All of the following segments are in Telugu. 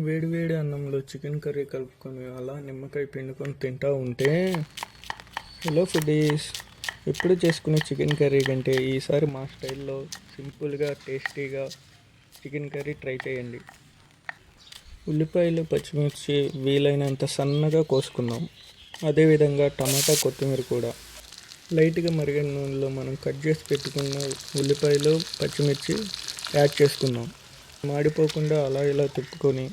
వేడి వేడి అన్నంలో చికెన్ కర్రీ కలుపుకొని అలా నిమ్మకాయ పిండుకొని తింటూ ఉంటే హలో ఫుడీస్, ఎప్పుడు చేసుకునే చికెన్ కర్రీ కంటే ఈసారి మా స్టైల్లో సింపుల్గా టేస్టీగా చికెన్ కర్రీ ట్రై చేయండి. ఉల్లిపాయలు పచ్చిమిర్చి వీలైనంత సన్నగా కోసుకుందాం. అదేవిధంగా టమాటా కొత్తిమీర కూడా లైట్గా మరిగిన నూనెలో మనం కట్ చేసి పెట్టుకున్న ఉల్లిపాయలు పచ్చిమిర్చి యాడ్ చేసుకుందాం. మాడిపోకుండా అలా ఇలా తిప్పుకొని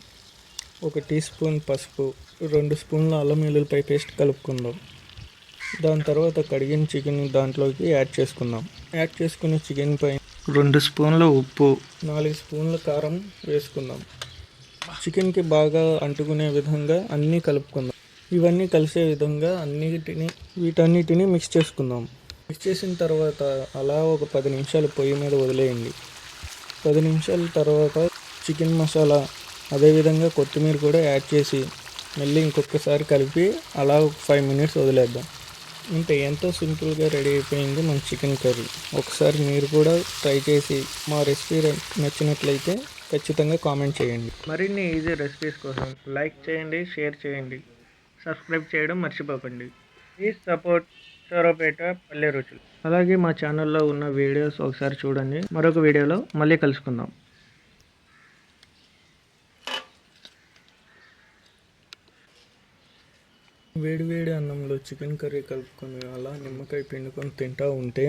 ఒక టీ స్పూన్ పసుపు, 2 స్పూన్ల అల్లం వెల్లుల్లిపాయ పేస్ట్ కలుపుకుందాం. దాని తర్వాత కడిగిన చికెన్ దాంట్లోకి యాడ్ చేసుకుందాం. యాడ్ చేసుకున్న చికెన్ పై 2 స్పూన్ల ఉప్పు, 4 స్పూన్ల కారం వేసుకుందాం. చికెన్కి బాగా అంటుకునే విధంగా అన్నీ కలుపుకుందాం. ఇవన్నీ కలిసే విధంగా వీటన్నిటిని మిక్స్ చేసుకుందాం. మిక్స్ చేసిన తర్వాత అలా ఒక 10 నిమిషాలు పొయ్యి మీద వదిలేయండి. 10 నిమిషాల తర్వాత చికెన్ మసాలా అదేవిధంగా కొత్తిమీర కూడా యాడ్ చేసి మళ్ళీ ఇంకొకసారి కలిపి అలా ఒక 5 మినిట్స్ వదిలేద్దాం. అంటే ఎంతో సింపుల్గా రెడీ అయిపోయింది మన చికెన్ కర్రీ. ఒకసారి మీరు కూడా ట్రై చేసి మా రెసిపీ నచ్చినట్లయితే ఖచ్చితంగా కామెంట్ చేయండి. మరిన్ని ఈజీ రెసిపీస్ కోసం లైక్ చేయండి, షేర్ చేయండి, సబ్స్క్రైబ్ చేయడం మర్చిపోకండి. ప్లీజ్ సపోర్ట్ చొరవపేట పల్లె రుచులు. అలాగే మా ఛానల్లో ఉన్న వీడియోస్ ఒకసారి చూడండి. మరొక వీడియోలో మళ్ళీ కలుసుకుందాం. వేడి వేడి అన్నంలో చికెన్ కర్రీ కలుపుకొని అలా నిమ్మకాయ పిండుకొని తింటూ ఉంటే